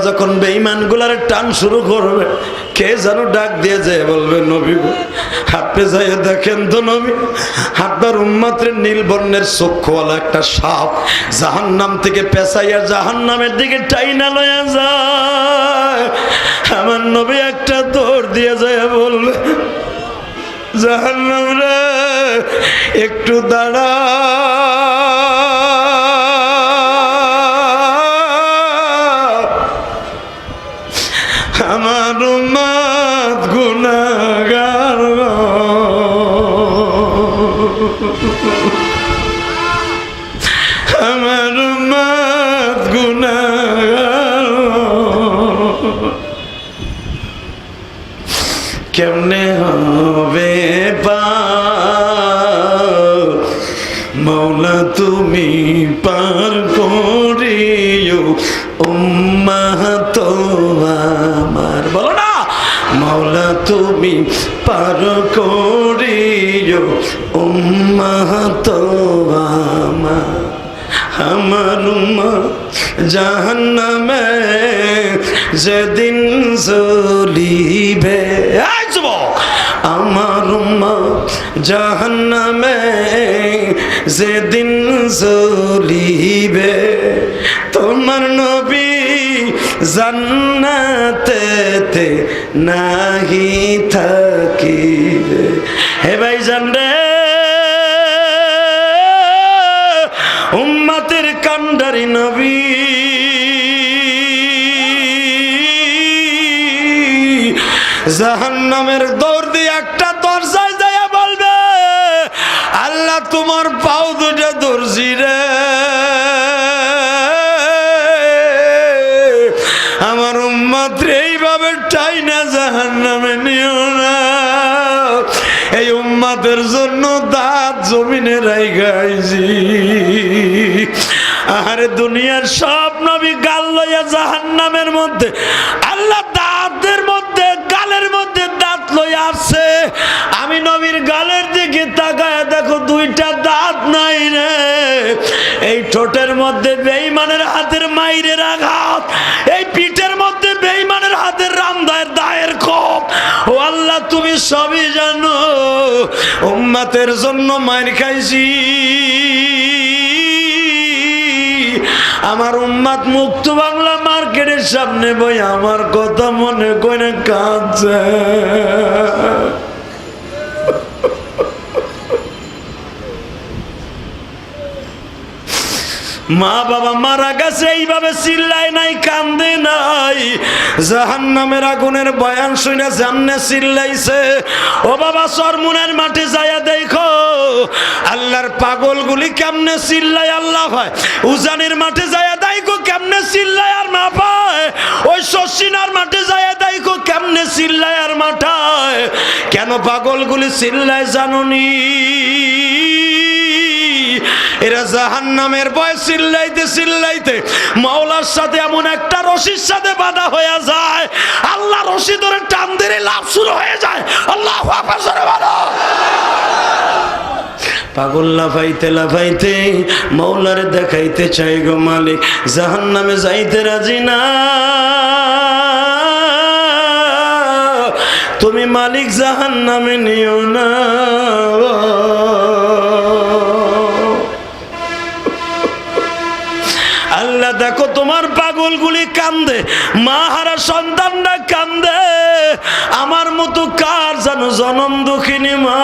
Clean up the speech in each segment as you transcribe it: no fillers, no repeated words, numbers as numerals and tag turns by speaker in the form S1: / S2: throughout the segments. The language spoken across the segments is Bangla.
S1: যখন বেঈমানগুলার টান শুরু করবে, কে যেন ডাক দিয়ে যায় বলবে, নবী গো আপনি যাই দেখেন তো নবী, আপনার উম্মতের নীল বর্ণের চক্ষুওয়ালা একটা সাপ জাহান্নাম থেকে পেঁচাইয়া জাহান্নামের দিকে টাইনা লয়া যায়। আমার নবী একটা দৌড় দিয়ে যায় বলবে, জাহান্নাম রে একটু দাঁড়া, আমার উম্মত গুনাহগার, আমার উম্মত গুনাহগার। কেমনে হবে পার মৌলা তুমি পার করিও উম্মাত আমার, বলো না মৌলা তুমি পার করিও উম্মাত আমার। আমার উম্মত জাহান্নামে যেদিন জ্বলিবে, আমার উম্মত জাহান্নামে যেদিন জ্বলিবে, তোমার নবী জান্নাতেতে নাহি থাকিবে। হে ভাই জান রে, উম্মতের কান্ডারি নবী জাহান্নামের দৌড় দিয়ে একটা দরজায় যায় বলবে, আল্লাহ তোমার পাও দুটা দর্জি রে, আমার উম্মত এইভাবে টাইনা জাহান্নামে নিও না। এই উম্মতের জন্য দাঁত জমিনে রাইগাইছি। আরে দুনিয়ার সব নবী গাল লইয়া জাহান্নামের মধ্যে, আল্লাহ দাঁতের মধ্যে গালের মধ্যে দাঁত লইয়া আসছে। আমি নবীর গালের দিকে তাকায় দেখো দুইটা দাঁত নাই রে। এই ঠোঁটের মধ্যে বেঈমানের হাতের মাইরের আঘাত, এই পিঠের মধ্যে বেঈমানের হাতের রামদায়ের দায়ের খোপ। ও আল্লাহ তুমি সবই জানো, উম্মতের জন্য মাইর খাইছি। আমার উম্মত মুক্ত বাংলা মার্কেটের সামনে বই আমার কথা মনে করে কাঁদছে। মা বাবা মারা গেছে এইভাবে চিল্লায় নাই, কান্দে নাই। জাহান্নামের আগুনের বয়ান শুনে সামনে চিল্লাইছে। ও বাবা চরমুনের মাঠে যায়া দেখো আল্লাহর পাগলগুলি কেমনে চিল্লায় আল্লাহ ভাই। উজানের মাঠে যায়া দেখো কেমনে চিল্লায় আর মা পায়। ওই শশিনার মাঠে যায়া দেখো কেমনে চিল্লায় আর মাঠায়। কেন পাগলগুলি চিল্লায় জানুনি? এরা জাহান্নামের ভয় চিল্লাইতে চিল্লাইতে মাওলার সাথে এমন একটা রশির সাথে বাঁধা হয়ে যায়, আল্লাহ রশি ধরে টান দিলে লাভ শুরু হয়ে যায়। আল্লাহু আকবার জোরে বলো। পাগল লাফাইতে লাফাইতে মাওলারে দেখাইতে চাই গো মালিক, জাহান্নামে যাইতে রাজি না। তুমি মালিক জাহান্নামে নিও না। আল্লাহ দেখো তোমার পাগলগুলি কান্দে, মা হারা সন্তানরা কান্দে। আমার মতো কার জানো জনম দুঃখিনী মা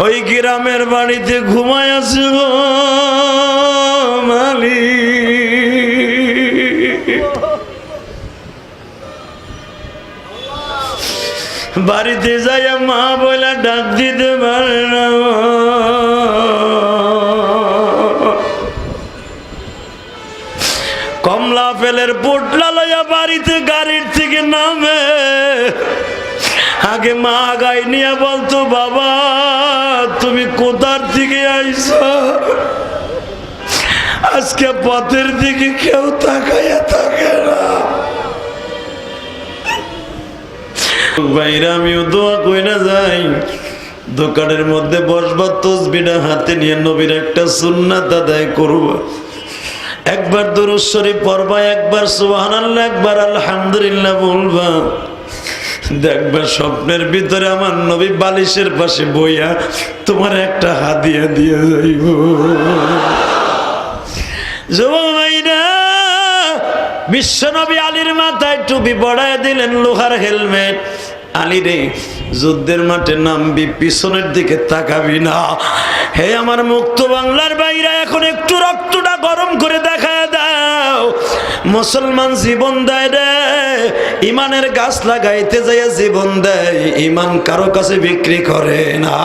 S1: ওই গ্রামের বাড়িতে ঘুমায় আছে গো মালিক। বাড়িতে যাইয়া মা বলে ডাক দিতে পারে না। কমলা ফেলের পোটলা লইয়া বাড়িতে গাড়ির থেকে নামে। আগে মা গাই নিয়ে বলতো, বাবা তুমি কোথার থেকে আইছো? আজকে পথের দিকে কেউ তাকাইয়া থাকে না। বাইরে আমিও দোয়া কইরা যাই, দোকানের মধ্যে বসবা, তসবিহটা হাতে নিয়ে নবীর একটা সুন্নাত আদায় করবা। একবার দুরূদ শরীফ পড়বা, একবার সুবহানাল্লাহ, একবার আলহামদুলিল্লাহ বলবা। দেখবা স্বপ্নের ভিতরে আমার নবী বালিশের পাশে বইয়া তোমার একটা হাদিয়া দিয়ে যাইব। যুবক ভাইরা, বিশ্বনবী আলীর মাথায় টুপি পড়ায় দিলেন, লোহার হেলমেট। আলী রে, যুদ্ধের মাঠে নামবি, পিছনের দিকে তাকাবি না। হে আমার মুক্ত বাংলার বাইরা, এখন একটু রক্তটা গরম করে দেখায় দাও। মুসলমান জীবন দেয় রে, ইমানের গাছ লাগাইতে যাইয়া জীবন দেয়, ইমান কারো কাছে বিক্রি করে না।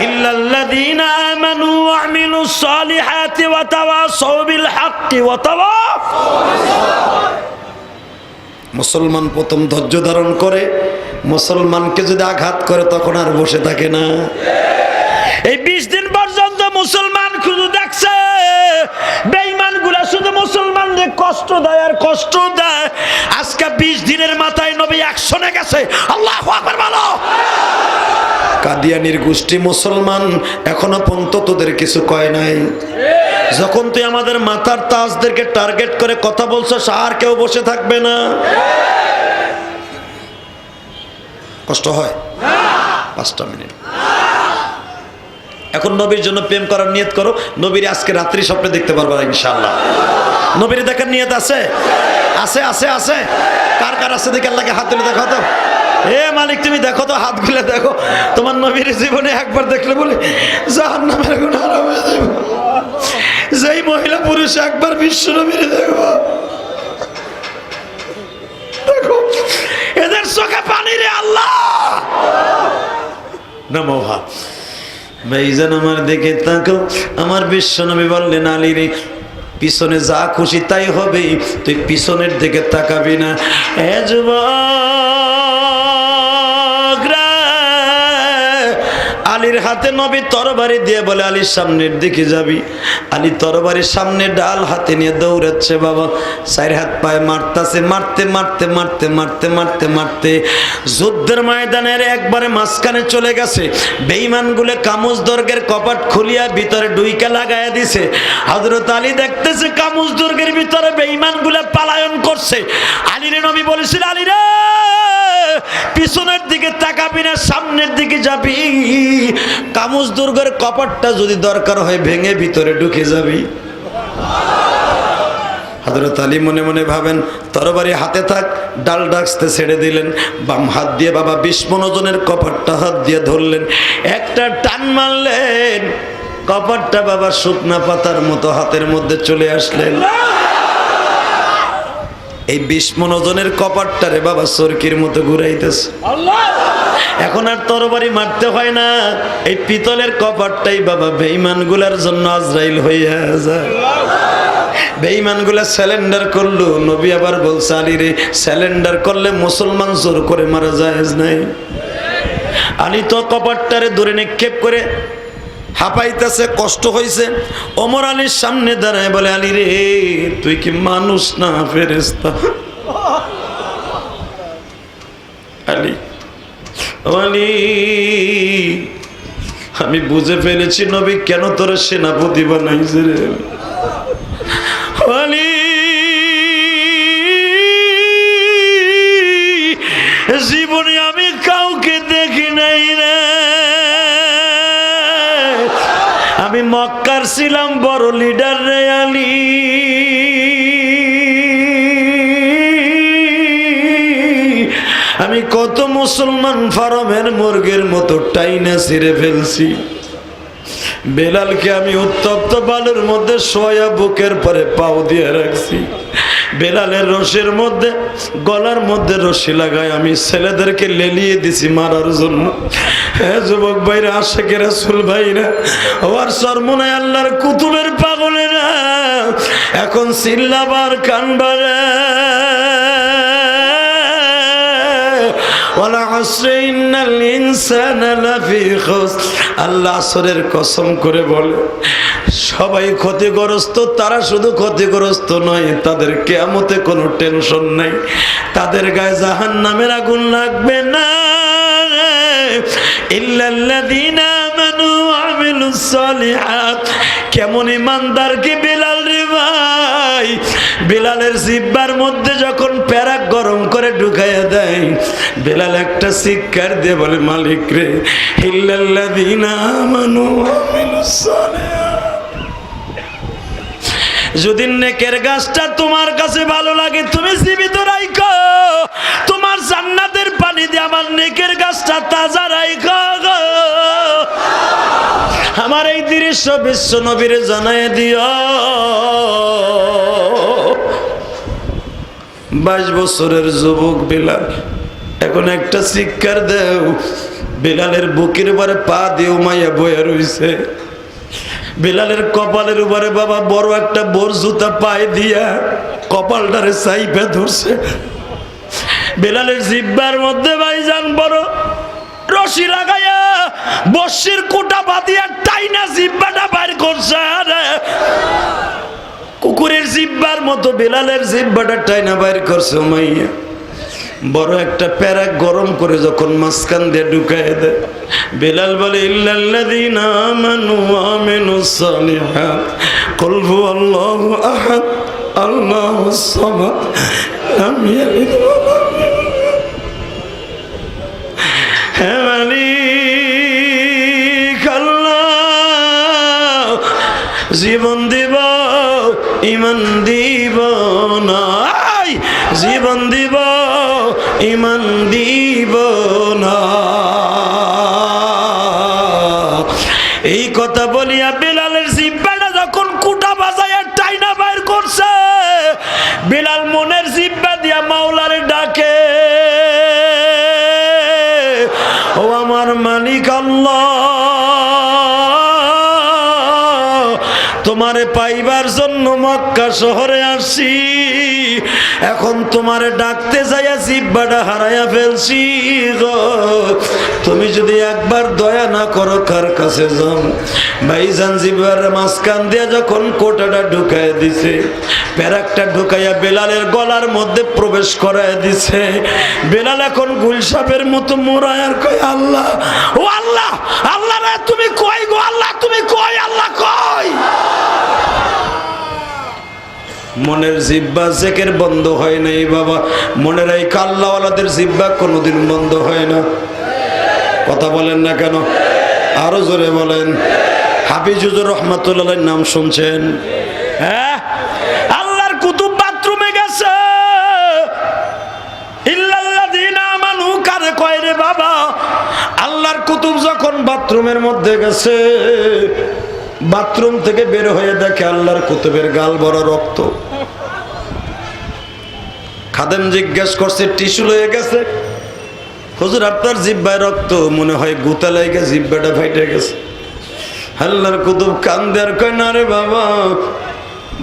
S1: ইল্লাল্লাযীনা আমানু ওয়া আমিলুস সালিহাতি ওয়া তাওয়াসাউ বিল হাক্কি ওয়া তাওয়াসাউ বিস সাবর। মুসলমান প্রথম ধৈর্য ধারণ করে, মুসলমানকে যদি আঘাত করে তখন আর বসে থাকে না। এই 20 দিন পর্যন্ত মুসলমান শুধু দেখছে বেঈমানগুলা শুধু মুসলমানদের কষ্ট দেয় আর কষ্ট দেয়। আজকে 20 দিনের মাথায় নবী অ্যাকশনে গেছে। আল্লাহু আকবার বলো। কাদিয়ানির গোষ্ঠী মুসলমান এখনো পর্যন্ত তোদের কিছু কয় নাই। যখন তুই আমাদের মাথার তাজদেরকে টার্গেট করে কথা বলছিস, আর কেউ বসে থাকবে না। কষ্ট হয় 5টা মিনিট। এখন নবীর জন্য প্রেম করার নিয়ত করো। নবীর আজকে রাত্রি স্বপ্নে দেখতে পারবা ইনশাআল্লাহ। নবীর দেখার নিয়ত আছে? আছে আছে আছে। কার কার আছে দেখে আল্লাহকে হাত তুলে দেখো তো। এ মালিক, তুমি দেখো তো, হাত গুলে দেখো। তোমার নবীর জীবনে একবার দেখলে বলে জাহান্নামের আগুন হারাম হয়ে যাবে। যেই মহিলা পুরুষ একবার বিশ্ব নবীর দেখো, দেখো এদের চোখে পানি রে আল্লাহ। নমঃ ভাইজান, আমার দিকে তাকাও। আমার বিশ্ব নবী বললেন, আলী রে, পিছনে যা খুশি তাই হবে, তুই পিছনের দিকে তাকাবি না। এ যুবক রে, আলীর হাতে নবী তরবারি দিয়ে বলে, আলীর সামনের দিকে যাবি। আলী তরবারির সামনে ডাল হাতে নিয়ে দৌড়াচ্ছে। বাবা 4 হাত পায়ে মারতেছে, মারতে মারতে মারতে মারতে মারতে মারতে যুদ্ধের ময়দানের একবারে মাঝখানে চলে গেছে। বেঈমানগুলো কামুজ দুর্গের কপাট খুলিয়া ভিতরে ডুইকা লাগাইয়া দিছে। হযরত আলী দেখতেছে কামুজ দুর্গের ভিতরে বেঈমানগুলো পালায়ন করছে। আলীর নবী বলেছিল, আলী রে, পিছনের দিকে তাকাবি না, সামনের দিকে যাবি। কামুজ দুর্গের কপাটটা যদি দরকার হয় ভেঙে ভিতরে ঢুকে যাবি। হযরত আলী মনে মনে ভাবেন, তরবারি হাতে থাক, ডাল ডাকতে ছেড়ে দিলেন। বাম হাত দিয়ে বাবা 20 মণ ওজনের কপাটটা হাত দিয়ে ধরলেন, একটা টান মারলেন, কপাটটা বাবা শুকনা পাতার মতো হাতের মধ্যে চলে আসলেন। এই 20 মণ ওজনের কপাটটারে বাবা চরকির মতো ঘুরাইতেছে। এখন আর তরবারি মারতে হয় না, এই পিতলের কপাটটাই বাবা বেঈমানগুলার জন্য আজরাইল হয়ে যায়। বেঈমানগুলা স্যালেন্ডার করলো। নবী আবার বলছে, আলী রে, স্যালেন্ডার করলে মুসলমান জোর করে মারা জায়েজ নাই। আলী তো কপাটটারে ধরে নিক্ষেপ করে হাঁপাইতেছে, কষ্ট হয়েছে। ওমর আলীর সামনে দাঁড়ায় বলে, আলী রে, তুই কি মানুষ না ফেরেশতা? আলী, আলী, আমি বুঝে ফেলেছি নবী কেন তোর সেনাপতি বানাইছে রে। আলী, জীবনে আমি কাউকে দেখি নাই রে। আমি মক্কার ছিলাম বড় লিডার রে আলী। আমি কত মুসলমান ফার্মের মুরগির মতো টাইনা ছিঁড়ে ফেলছি। বেলালকে আমি উত্তপ্ত বালুর মধ্যে শোয়া বুকের পরে পাও দিয়ে রাখছি। বেলালের রশির মধ্যে, গলার মধ্যে রশি লাগায় আমি ছেলেদেরকে লেলিয়ে দিছি মারার জন্য। হ্যাঁ যুবক ভাইরা, আশিকের রাসূল ভাইরা, ওর সরমনায় আল্লাহর কুতুবের পাগলেরা, এখন চিল্লাবার কানবারে। আল্লাহ আসরের কসম করে বলে, সবাই ক্ষতিগ্রস্ত। তারা শুধু ক্ষতিগ্রস্ত নয়, তাদের কিয়ামতে কোনো টেনশন নাই, তাদের গায়ে জাহান্নামের আগুন লাগবে না। ইল্লাল্লাযীনা আমানু ওয়া আমিলুস সালিহাত। কেমন ইমানদার কি বিলাল রে ভাই, বিলালের জিহ্বার মধ্যে যখন প্যারাক গরম করে ঢুকাইয়া দেয়, বিলাল একটা চিৎকার দিয়ে বলে, মালিক রে, ইল্লাল্লাযীনা আমানু ওয়া আমিলুস সালিহাত। যদি নেকের গাছটা তোমার কাছে ভালো লাগে, তুমি জীবিত রাখো, তোমার জান্নাতের পানি দিয়ে আমার নেকের গাছটা তাজা রাখো। আমার এই দৃশ্য বিশ্ব নবীরে জানায় দিও। 22 বছরের যুবক বিলাল এখন একটা চিৎকার দেও। বিলালের বুকের উপরে পা দিয়ে উমাইয়া বয়ে রইছে। বিলালের কপালের উপরে বাবা বড় একটা বোর জুতা পায়ে দিয়া কপালটারে চাইপে ধরছে। বিলালের জিহ্বার মধ্যে ভাইজান বড় রশি লাগাইয়া বর্ষির কোটা বাঁধিয়া টাইনা জিহ্বাটা বাইর করছে। কুকুরের জিহ্বার মতো বিলালের জিহ্বাটা টাইনা বাইর করছে মাইয়া। বড় একটা প্যারাক গরম করে যখন মাঝখান দিয়ে ঢুকায় দেয়, বিলাল বলে, ইল্লাল্লাযীনা আমানু ওয়া আমিলুস সালিহাত, কুল হুয়াল্লাহু আহাদ, আল্লাহুস সামাদ, লাম ইয়ালিদ ওয়া লাম ইউলাদ। হে মালিক আল্লাহ, জীবন দিব ঈমান দিব না, জীবন দিব ঈমান দিব না। এই কথা বলিয়া বিলালের জিহ্বাটা যখন কুটা বাজায় টাইনা বাইর করছে, বিলাল মনের জিহ্বা দিয়া মাওলারে ডাকে, ও আমার মালিক আল্লাহ, তোমারে পাইবার জন্য মক্কা শহরে আসছি, এখন তোমারে ডাকতে যাইয়া জিহ্বাটা হারাইয়া ফেলছি গো। তুমি যদি একবার দয়া না করো কার কাছে যাও। ভাইজান জিহ্বার মাঝখান দিয়ে যখন কোটাটা ঢুকাইয়া দিছে, প্যারাকটা ঢুকাইয়া বেলালের গলার মধ্যে প্রবেশ করাইয়া দিছে, বেলাল এখন গুলশাপের মতো মোড়ায় আর কয়, আল্লাহ, ও আল্লাহ, আল্লাহ রে তুমি কই গো, আল্লাহ তুমি কই, আল্লাহ কই। মনের জিহ্বা জেকের বন্ধ হয় নাই বাবা। মনের এই আল্লাহওয়ালাদের জিহ্বা কোনোদিন বন্ধ হয় না। কথা বলেন না কেন? আরো জোরে বলেন। হাফিজুর রহমাতুল্লাহর নাম শুনছেন? হ্যাঁ, আল্লাহর কুতুব বাথরুমে গেছে। ইল্লাল্লাযীনা আমানু কারে কয় রে বাবা? আল্লাহর কুতুব যখন বাথরুমের মধ্যে গেছে, বাথরুম থেকে বের হয়ে দেখে আল্লাহর কুতুবের গাল ভরা রক্ত। খাদেম জিজ্ঞেস করছে, টিস্যু লয়ে গেছে? হুজুর আপনার জিহ্বায় রক্ত, মনে হয় গুতা লেগে জিহ্বাটা ফাইটে গেছে। আল্লাহর কুতুব কান্দে আর কয়, না রে বাবা,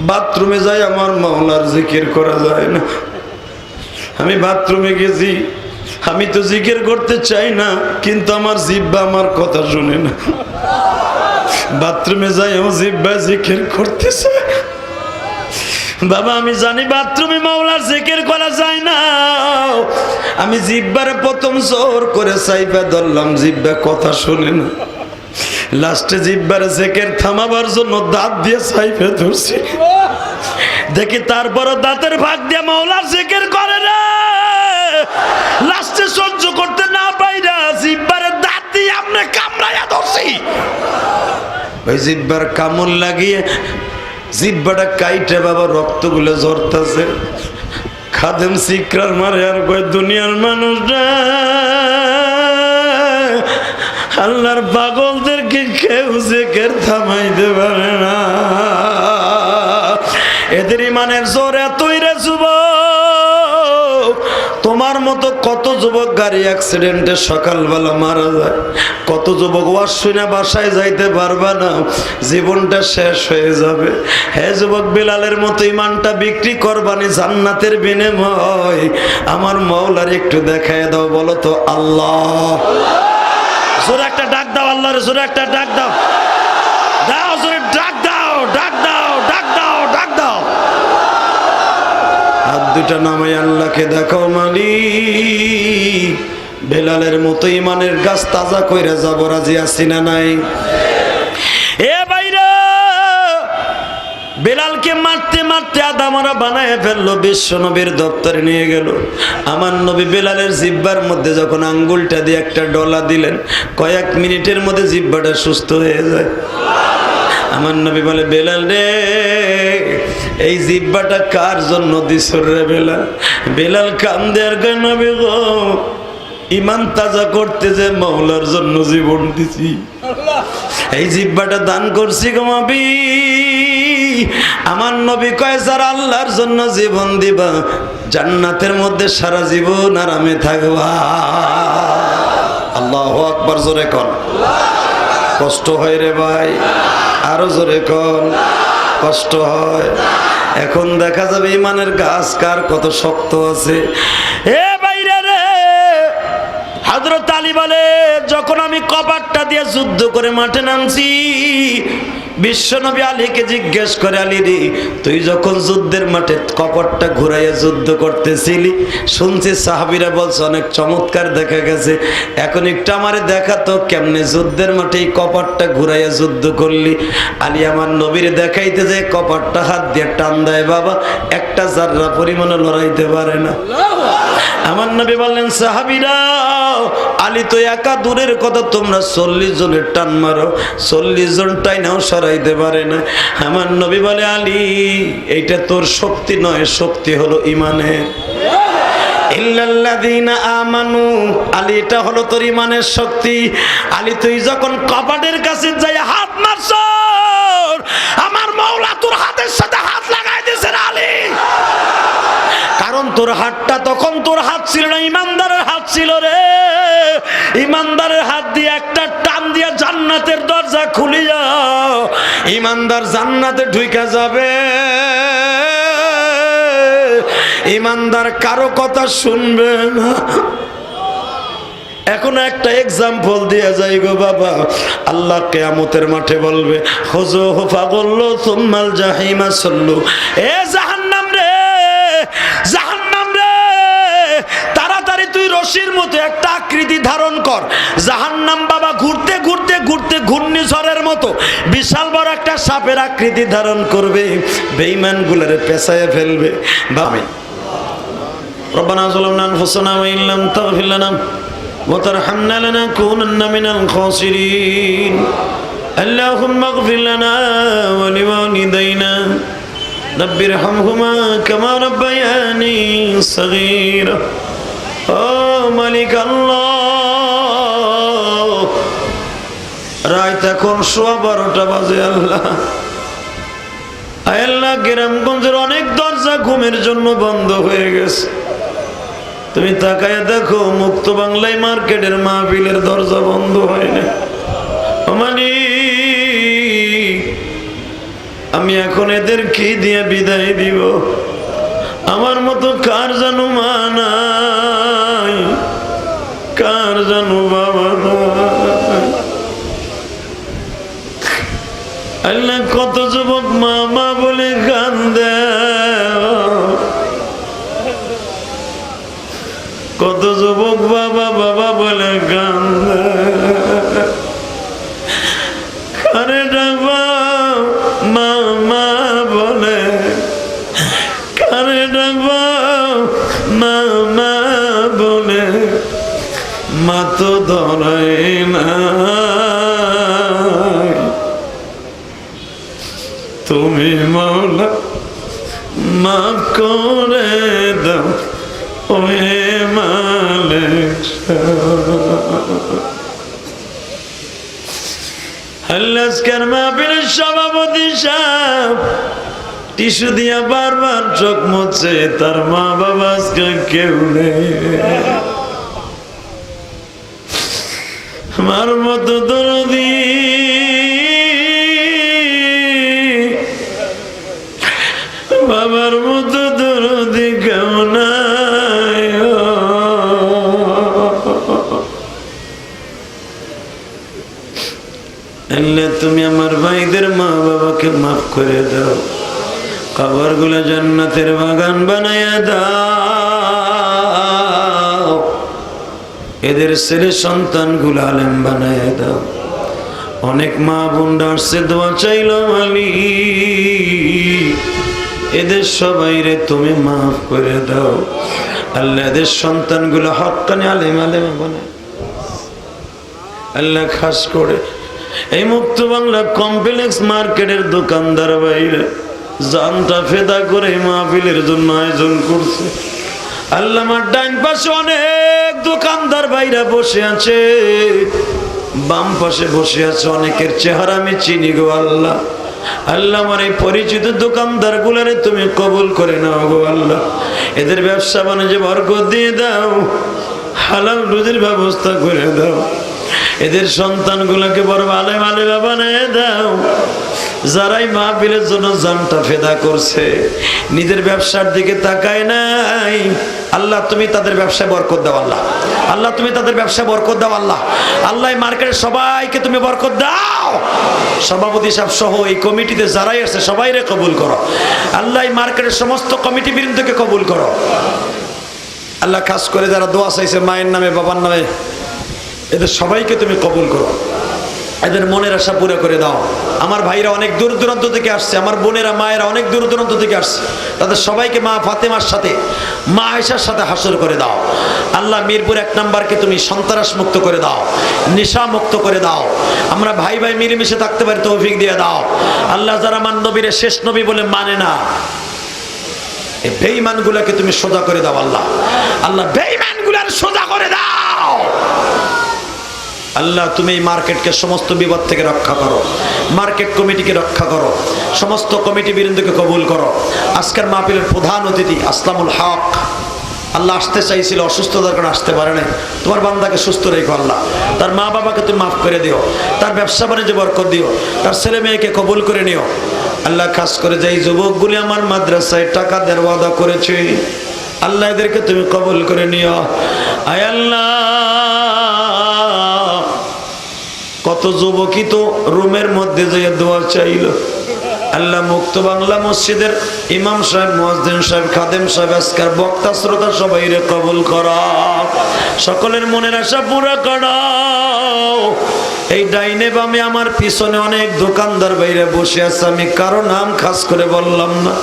S1: বাথরুমে যাই আমার মাওলার জিকির করা যায় না। আমি বাথরুমে গেছি, আমি তো জিকির করতে চাই না, কিন্তু আমার জিহ্বা আমার কথা শুনে না। বাথরুমে যাই ও জিহ্বা জিকির করতেছে। বাবা আমি জানি বাথরুমে মাওলার জিকির করা যায় না। আমি জিহ্বারে প্রথম জোর করে চাইবা ধরলাম, জিহ্বা কথা শুনে না। লাস্টে জিহ্বার জিকির থামাবার জন্য দাঁত দিয়ে চাইবে ধরছি, দেখি তারপরও দাঁতের ভাগ দিয়ে মাওলার জিকির করে না। লাস্টে সহ্য করতে না পাইরা জিহ্বারে দাঁত দিয়ে আপনি কামড়াইয়া ধরছি। ওই জিহ্বার কামড় লাগিয়ে জিহ্বাটা কাইটে বাবা রক্তগুলো ঝরতেছে। খাদেম সিকরার মারে আর কয়, দুনিয়ার মানুষরা আল্লাহর পাগলদেরকে কেউ জিকির থামাইতে পারে না। এদের ইমানের জোর এতই রে যুবক, তোমার মতো কত যুবক গাড়ি অ্যাক্সিডেন্টে সকালবেলা মারা যায়, কত যুবক ওয়াজ শুনে বাসায় যাইতে পারবে না, জীবনটা শেষ হয়ে যাবে। হে যুবক, বিলালের মতো ইমানটা বিক্রি করবানি জান্নাতের বিনিময় আমার মাওলার একটু দেখায় দাও। বলো তো আল্লাহ। জোরে একটা ডাক দাও, আল্লাহর জোরে একটা ডাক দাও, দাও জোরে ডাক দাও, ডাক দাও, ডাক দাও, ডাক দাও। হাত দুটা নামাই আল্লাহকে দেখো, মালিক বেলালের মতো ইমানের গাছ তাজা কইরা যাব, রাজি আছি না নাই? আমাকে মারতে মারতে আদামরা বানায় ফেললো, বিশ্ব নবীর দপ্তরে নিয়ে গেল। আমার নবী বেলালের জিহ্বার মধ্যে যখন আঙ্গুলটা দিয়ে একটা ডলা দিলেন, কয়েক মিনিটের মধ্যে জিহ্বাটা সুস্থ হয়ে যায়। আমার নবী বলে, বেলাল রে, এই জিহ্বাটা কার জন্য দিছ রে বেলাল? বেলাল কান্দে আর কয়, নবী গো, ইমান তাজা করতে যে মওলার জন্য জীবন দিছি, এই জিহ্বাটা দান করছি গো নবী। আমার নবী কয়, যারা আল্লাহর জন্য জীবন দিবা, জান্নাতের মধ্যে সারা জীবন আরামে থাকবা। আল্লাহু আকবার, জোরে কর। কষ্ট হয় রে ভাই, আরো জোরে কর। কষ্ট হয়। এখন দেখা যাবে ইমানের গাছ কার কত শক্ত আছে। এ বাইরে রে, হযরত আলী বলে, যখন আমি কপাটটা দিয়ে যুদ্ধ করে মাঠে নামছি, বিশ্বনবী আলীকে জিজ্ঞেস করে, আলী রে, তুই যখন যুদ্ধের মাঠে কপাটটা ঘুরাইয়া যুদ্ধ করতেছিলি, শুনছি সাহাবীরা বলছে অনেক চমৎকার দেখা গেছে, এখন একটু আমারে দেখাতো কেমনে যুদ্ধের মাঠে এই কপাটটা ঘুরাইয়া যুদ্ধ করলি। আলী আমার নবীর দেখাইতে যে কপাটটা হাত দিয়ে টান দেয় বাবা, একটা জাররা পরিমাণে লড়াইতে পারে না। আমার নবী বললেন, সাহাবীরা, আলী তো একা দূরের কথা, তোমরা 40 জনের টান মারো, 40 জন টাইনাও সরাইতে পারে না। আমার নবী বলে, আলী, এইটা তোর শক্তি নয়, শক্তি হলো ইমানের। ইল্লাল্লাযীনা আমানু, আলী, এটা হলো তোর ইমানের শক্তি। আলী, তুই যখন কপাটের কাছে যাই হাত মারছ, আমার মাওলা তোর হাতের সাথে হাত লাগাই দিয়েছে আলী। কারণ তোর হাতটা তখন তোর হাত ছিল না, ইমানদারের হাত ছিল রে। ইমানদারের হাত দিয়ে একটা টান দিয়ে জান্নাতের দরজা খুলে যাও, ইমানদার জান্নাতে ঢুকে যাবে। ইমানদার কারো কথা শুনবে না। এখন একটা এক্সাম্পল দিয়ে যাই গো বাবা, আল্লাহ কিয়ামতের মাঠে বলবে, খুযুহু ফাগুল্লু সুম্মাল জাহিমা সাল্লু। এ জাহান্নাম রে, জাহান্নাম রে, তাড়াতাড়ি তুই রশির মতো একটা আকৃতি ধারণ কর। জাহান্নাম বাবা ঘুরতে ঘুরতে ঘুরতে ঘূর্ণিঝড়ের মতো বিশাল বড় একটা সাপের আকৃতি ধারণ করবে, বেঈমানগুলোরে পেঁচায়ে ফেলবে। বাবা, রব্বানা যালামনা আনফুসানা ওয়া ইন লাম তাগফির লানা وترحمنا لنكونن من الخاسرين اللهم اغفر لنا ولوالدينا رب ارحمهما كما ربياني صغيرا ও মালিক আল্লাহ, রাত এখন 12:15 বাজে। আল্লাহ, আল্লাহ, গ্রামগঞ্জের অনেক দরজা ঘুমের জন্য বন্ধ হয়ে গেছে। তুমি তাকায় দেখো, মুক্ত বাংলায় মার্কেটের মাহফিলের দরজা বন্ধ হয় না। আমি এখন এদের কি দিয়ে বিদায় দিব? আমার মতো কার জানো মা নাই, কার জানো বাবা নাই। আল্লাহ, কত যুবক মা মা বলে কান্দে, কত যুবক বাবা বাবা বলে কান্দে। কারে ডাকবা মা মা বলে, কারে ডাকবা মা মা বলে, মা তো ধরাই না। তুমি মাওলা মাফ করে দাও, ওহে মালিক। আজকের মাহফিলের সভাপতি সাহেব টিস্যু দিয়া বারবার চোখ মুছছে, তার মা বাবা আজকে কেউ নেই। আমার মতো দরদি বাবার মতো দরদি কেউ নাই। আল্লাহ, তুমি আমার ভাইদের মা বাবাকে মাফ করে দাও, কবরগুলো জান্নাতের বাগান বানায়া দাও, এদের ছেলে সন্তানগুলো আলেম বানায়া দাও। অনেক মা বোনরা আসছে দোয়া চাইল মালিক এদের সবাই রে তুমি মাফ করে দাও আল্লাহ। এদের সন্তানগুলো হক্কানি আলেম আলেম বানায় আল্লাহ। খাস করে এই মুক্ত বাংলা কমপ্লেক্স মার্কেটের দোকানদার বাইরে জানটা ফেদা করে মাহফিলের জন্য আয়োজন করছে আল্লাহ। আমার ডান পাশে অনেক দোকানদার বাইরে বসে আছে, বাম পাশে বসে আছে অনেকের চেহারা আমি চিনি গো আল্লাহ। আল্লাহ আমার এই পরিচিত দোকানদার গুলারে তুমি কবুল করে নাও গো আল্লাহ। এদের ব্যবসা বাণিজ্যে বরকত দিয়ে দাও, হালাল রুজির ব্যবস্থা করে দাও। এদের সন্তানগুলোকে বড় আলেম আলেমা বানিয়ে দাও। যারাই মাহফিলের জন্য জানটা ফেদা করছে নিজের ব্যবসার দিকে তাকায় নাই, আল্লাহ তুমি তাদের ব্যবসায় বরকত দাও আল্লাহ। আল্লাহ তুমি তাদের ব্যবসায় বরকত দাও আল্লাহ। আল্লাহ মার্কেটের সবাইকে তুমি বরকত দাও। সভাপতি সাহেব সহ এই কমিটিতে যারাই আছে সবাই রে কবুল করো আল্লাহ। মার্কেটের সমস্ত কমিটি বৃন্দকে কবুল করো আল্লাহ। খাস করে যারা দোয়া চাইছে মায়ের নামে বাবার নামে এদের সবাইকে তুমি কবুল করো, এদের মনের আশা পুরো করে দাও। আমার ভাইরা অনেক দূর দূরান্ত থেকে আসছে, আমার বোনেরা মায়েরা অনেক দূর দূরান্ত থেকে আসছে, তাদের সবাইকে মা ফাতেমার সাথে মা আয়েশার সাথে হাসর করে দাও আল্লাহ। মিরপুর 1 নম্বরকে তুমি সন্ত্রাস মুক্ত করে দাও, নেশা মুক্ত করে দাও। আমরা ভাই ভাই মিলেমিশে থাকতে পারি তৌফিক দিয়ে দাও আল্লাহ। যারা আমার নবীরে শেষ নবী বলে মানে না এই বেঈমানগুলোকে তুমি সোজা করে দাও আল্লাহ। আল্লাহ বেঈমানগুলোর সোজা করে দাও আল্লাহ। তুমি এই মার্কেটকে সমস্ত বিপদ থেকে রক্ষা করো, মার্কেট কমিটিকে রক্ষা করো, সমস্ত কমিটি বৃন্দকে কবুল করো। আজকের মাহফিলের প্রধান অতিথি আসলামুল হক আল্লাহ আসতে চাইছিল, অসুস্থতার কারণে আসতে পারে নাই। তোমার বান্দাকে সুস্থ রেখো আল্লাহ। তার মা বাবাকে তুমি মাফ করে দিও, তার ব্যবসা বাণিজ্যে বরকত দিও, তার ছেলে মেয়েকে কবুল করে নিও আল্লাহ। খাস করে যেই যুবকগুলি আমার মাদ্রাসায় টাকা দেওয়ার ওয়াদা করেছে আল্লাহ এদেরকে তুমি কবুল করে নিও আয় আল্লাহ। কত যুবকই তো রুমের মধ্যে যে দোয়া চাইল আল্লাহ। মুক্ত বাংলা মসজিদের ইমাম সাহেব, মুয়াজ্জিন সাহেব, খাদেম সাহেব, আজকের বক্তা শ্রোতা সবাই রে কবুল করো, সকলের মনের আশা পুরা করো। এই ডাইনে বামে আমার পিছনে অনেক দোকানদার বাইরে বসে আছে, আমি কারো নাম খাস করে বললাম না,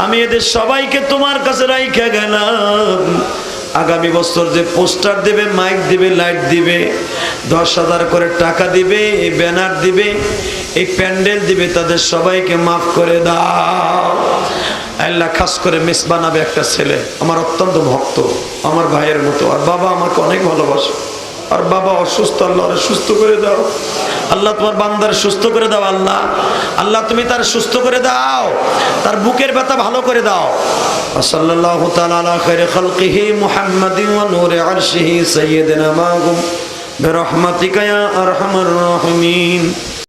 S1: আমি এদের সবাইকে তোমার কাছে রাইখা গেলাম। আগামী বছর যে পোস্টার দিবে, মাইক দিবে, লাইট দিবে, 10,000 করে টাকা দিবে, এই ব্যানার দিবে, এই প্যান্ডেল দিবে, তাদের সবাইকে মাফ করে দাও আল্লাহ। খাস করে মিস বানাবে একটা ছেলে আমার অত্যন্ত ভক্ত, আমার ভাইয়ের মতো, আর বাবা আমাকে অনেক ভালোবাসে, আর বাবা অসুস্থ, আল্লাহ সুস্থ করে দাও আল্লাহ। তোমার বান্দার সুস্থ করে দাও আল্লাহ। আল্লাহ তুমি তার সুস্থ করে দাও, তার বুকের ব্যথা ভালো করে দাও। সাল্লাল্লাহু তাআলা আলা খায়রি খালকিহি মুহাম্মাদিন ওয়া নূরি আরশিহি সাইয়্যিদিনা মাহুম বিরহমাতিকা ইয়া আরহামার রাহিমিন।